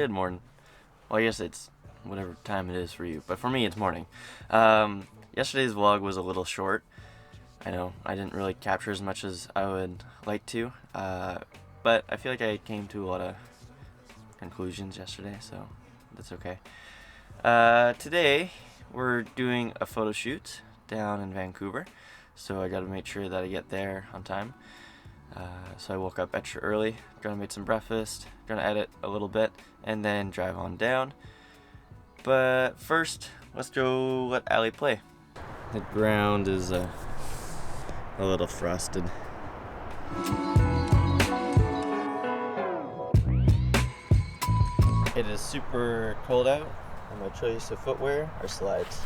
Good morning. Well, I guess it's whatever time it is for you, but for me it's morning. Yesterday's vlog was a little short. I know I didn't really capture as much as I would like to, but I feel like I came to a lot of conclusions yesterday, so that's okay. Today we're doing a photo shoot down in Vancouver, so I gotta make sure that I get there on time. So I woke up extra early, gonna make some breakfast, gonna edit a little bit, and then drive on down. But first, let's go let Allie play. The ground is a little frosted. It is super cold out, and my choice of footwear are slides.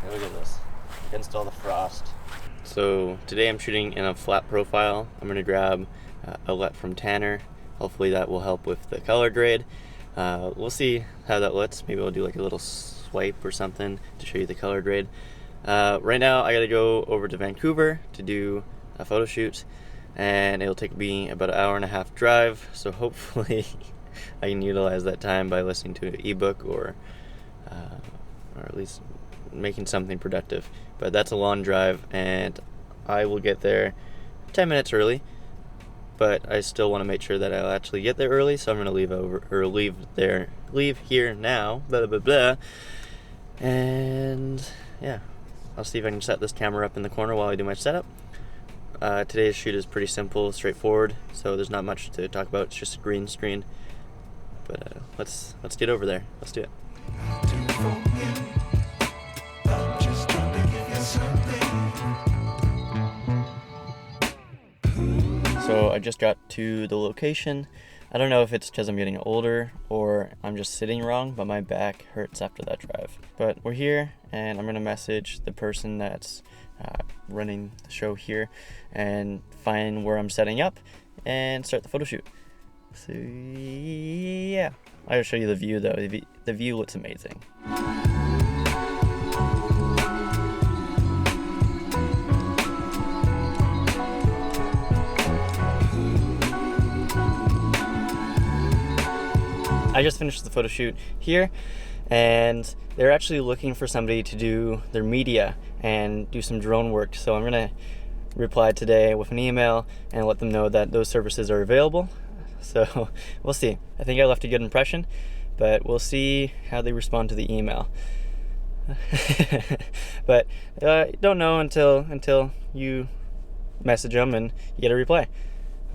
And look at this, against all the frost. So today I'm shooting in a flat profile. I'm going to grab a LUT from Tanner. Hopefully that will help with the color grade. We'll see how that looks. Maybe I'll do like a little swipe or something to show you the color grade. Right now I got to go over to Vancouver to do a photo shoot, and it'll take me about an hour and a half drive. So hopefully I can utilize that time by listening to an ebook or at least making something productive. But that's a long drive, and I will get there 10 minutes early, but I still want to make sure that I'll actually get there early, so I'm going to leave here now, blah blah blah, and yeah, I'll see if I can set this camera up in the corner while I do my setup. Today's shoot is pretty simple, straightforward, so there's not much to talk about. It's just a green screen, but let's get over there. Let's do it. So I just got to the location. I don't know if it's because I'm getting older or I'm just sitting wrong, but my back hurts after that drive. But we're here, and I'm gonna message the person that's running the show here and find where I'm setting up and start the photo shoot. So yeah, I'll show you the view though. The view looks amazing. I just finished the photo shoot here, and they're actually looking for somebody to do their media and do some drone work. So I'm gonna reply today with an email and let them know that those services are available. So we'll see. I think I left a good impression, but we'll see how they respond to the email. But don't know until you message them and you get a reply.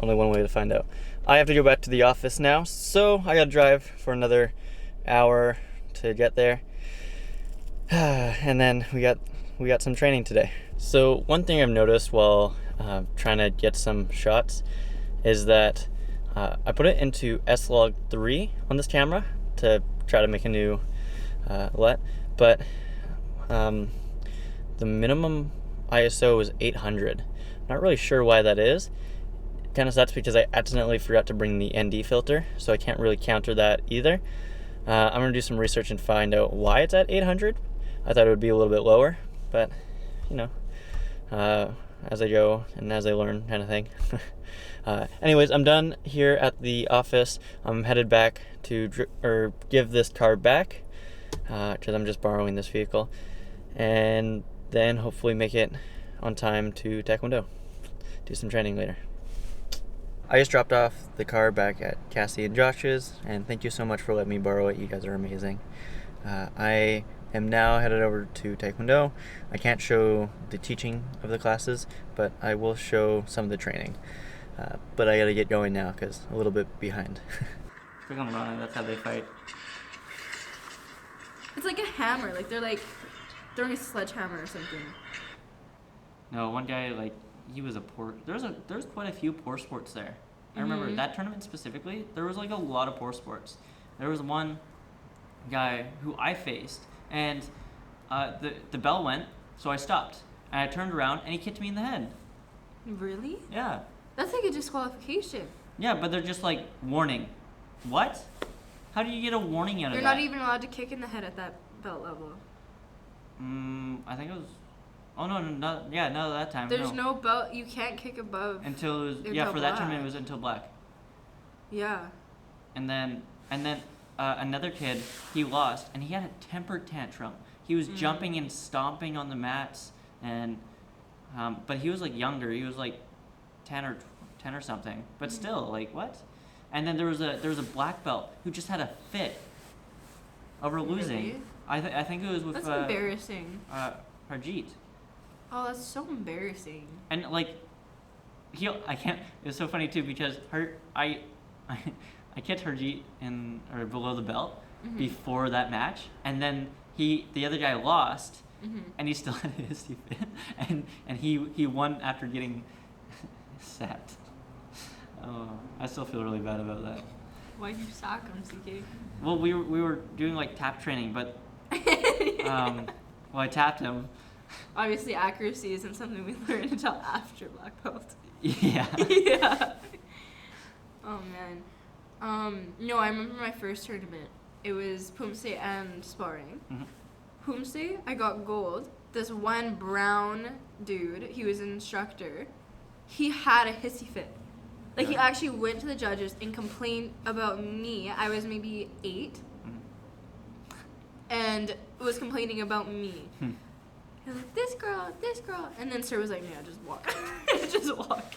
Only one way to find out. I have to go back to the office now, so I gotta drive for another hour to get there. And then we got some training today. So one thing I've noticed while trying to get some shots is that I put it into S-Log3 on this camera to try to make a new LUT, but the minimum ISO is 800. Not really sure why that is. Kind of sucks because I accidentally forgot to bring the ND filter, so I can't really counter that either. I'm gonna do some research and find out why it's at 800. I thought it would be a little bit lower, but you know, as I go and as I learn, kind of thing. Anyways, I'm done here at the office. I'm headed back to give this car back because I'm just borrowing this vehicle, and then hopefully make it on time to Taekwondo. Do some training later. I just dropped off the car back at Cassie and Josh's, and thank you so much for letting me borrow it. You guys are amazing. I am now headed over to Taekwondo. I can't show the teaching of the classes, but I will show some of the training. But I gotta get going now because a little bit behind. Click on Rana, that's how they fight. It's like a hammer, like they're like throwing a sledgehammer or something. No, one guy, like, he was there's quite a few poor sports there. I remember that tournament specifically, there was like a lot of poor sports. There was one guy who I faced, and the bell went, so I stopped. And I turned around, and he kicked me in the head. Really? Yeah. That's like a disqualification. Yeah, but they're just like, warning. What? How do you get a warning out of that? You're not even allowed to kick in the head at that belt level. I think it was... Oh, no, not that time. There's no belt. You can't kick above. Until it was... Until yeah, for that black. tournament, it was until black. Yeah. And then And then another kid, he lost, and he had a temper tantrum. He was jumping and stomping on the mats, and but he was like younger. He was like 10 or something. But still, like what? And then there was a black belt who just had a fit over losing. Really? I think it was with That's embarrassing. Harjeet. Oh, that's so embarrassing. And like I can't. It's so funny too because I kicked Harjeet in or below the belt before that match, and then the other guy lost, and he still had a hissy fit, and he won after getting sacked. Oh, I still feel really bad about that. Why'd you sack him, CK? Well, we were doing like tap training, but well, I tapped him. Obviously, accuracy isn't something we learn until after black belt. Yeah. Yeah. Oh man. No, I remember my first tournament. It was Pumse and sparring. Pumse, I got gold. This one brown dude, he was an instructor. He had a hissy fit. Like he actually went to the judges and complained about me. I was maybe 8, and was complaining about me. He was like, this girl, and then Sir was like, yeah, just walk, just walk.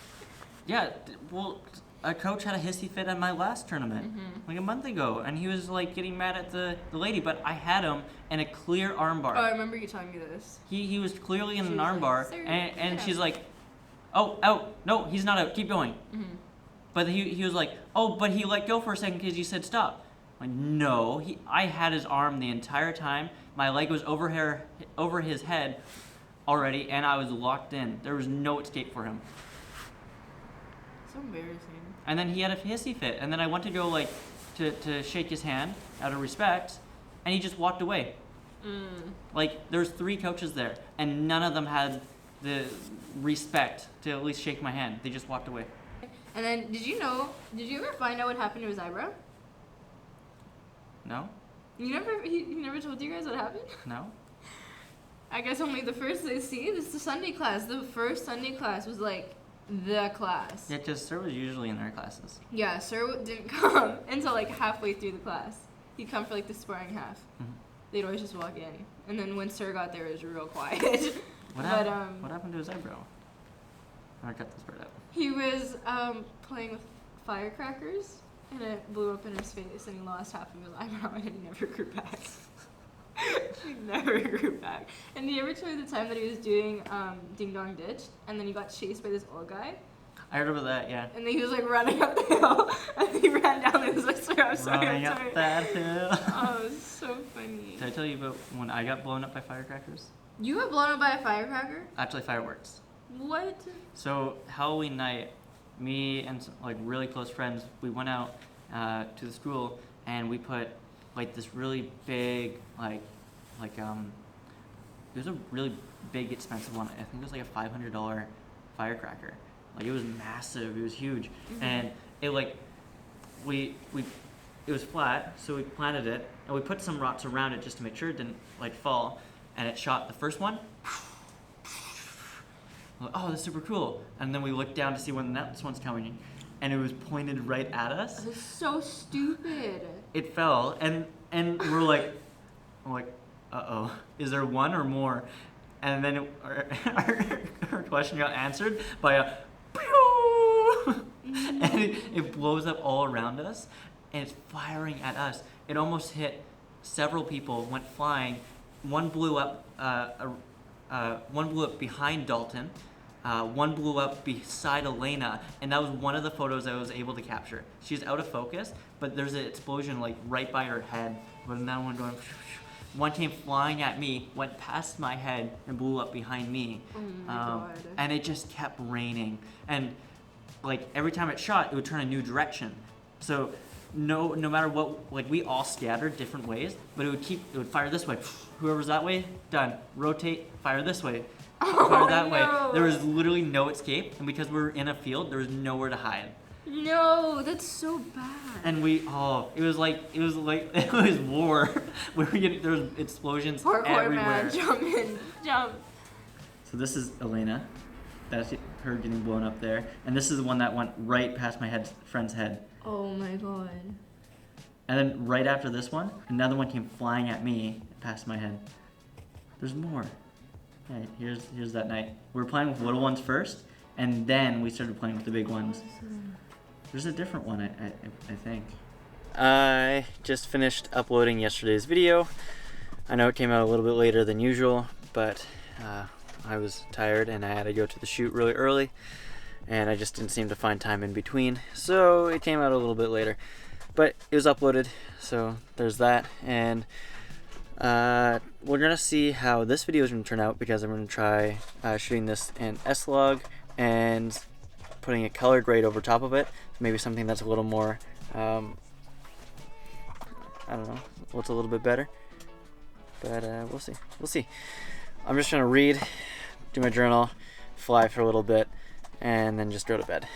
Yeah, well, a coach had a hissy fit at my last tournament, like a month ago, and he was like getting mad at the lady, but I had him in a clear armbar. Oh, I remember you telling me this. He was clearly in She an was armbar, like, "Sir, and yeah." she's like, oh, out, no, he's not out, keep going. But he was like, oh, but he let go for a second because you said stop. I'm like, no, I had his arm the entire time. My leg was over his head already, and I was locked in. There was no escape for him. So embarrassing. And then he had a hissy fit, and then I went to go like to shake his hand out of respect, and he just walked away. Like there's 3 coaches there, and none of them had the respect to at least shake my hand. They just walked away. And then, did you ever find out what happened to his eyebrow? No? He never told you guys what happened? No? I guess only the first day. See, this is the Sunday class. The first Sunday class was like the class. Yeah, because Sir was usually in our classes. Yeah, Sir didn't come until like halfway through the class. He'd come for like the sparring half. They'd always just walk in. And then when Sir got there, it was real quiet. What happened to his eyebrow? I cut this part out. He was playing with firecrackers, and it blew up in his face, and he lost half of his eyebrow, and he never grew back. He never grew back. And did he ever tell you the time that he was doing Ding Dong Ditch, and then he got chased by this old guy? I heard about that, yeah. And then he was like running up the hill, and he ran down, and he was like, sorry, I'm sorry, Running I'm sorry. up that hill. Oh, it was so funny. Did I tell you about when I got blown up by firecrackers? You got blown up by a firecracker? Actually, fireworks. What? So Halloween night, me and some, like really close friends, we went out to the school and we put like this really big it was a really big expensive one. I think it was like a $500 firecracker. Like it was massive. It was huge, and it like it was flat, so we planted it and we put some rocks around it just to make sure it didn't like fall, and it shot the first one. Oh, that's super cool. And then we looked down to see when the next one's coming, and it was pointed right at us. That was so stupid. It fell, and we're like, uh-oh, is there one or more? And then our question got answered by a pew! And it blows up all around us, and it's firing at us. It almost hit several people, went flying. One blew up behind Dalton. One blew up beside Elena, and that was one of the photos I was able to capture. She's out of focus, but there's an explosion like right by her head. But another one going. One came flying at me, went past my head, and blew up behind me. Oh my God. And it just kept raining. And like every time it shot, it would turn a new direction. So no matter what, like we all scattered different ways, but it would fire this way. Whoever's that way, done. Rotate, fire this way. Fire that way. There was literally no escape, and because we were in a field, there was nowhere to hide. No, that's so bad. And it was war. There was explosions Parkour everywhere. man, jump in, jump. So this is Elena. That's her getting blown up there, and this is the one that went right past my friend's head. Oh my God. And then right after this one, another one came flying at me past my head. There's more. Yeah, here's that night. We were playing with little ones first, and then we started playing with the big ones. There's a different one, I think. I just finished uploading yesterday's video. I know it came out a little bit later than usual, but I was tired and I had to go to the shoot really early, and I just didn't seem to find time in between, so it came out a little bit later. But it was uploaded, so there's that. And we're gonna see how this video is gonna turn out, because I'm gonna try shooting this in S-Log and putting a color grade over top of it. Maybe something that's a little more, I don't know, what's a little bit better. But we'll see. We'll see. I'm just gonna read, do my journal, fly for a little bit, and then just go to bed.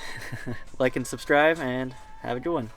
Like and subscribe, and have a good one.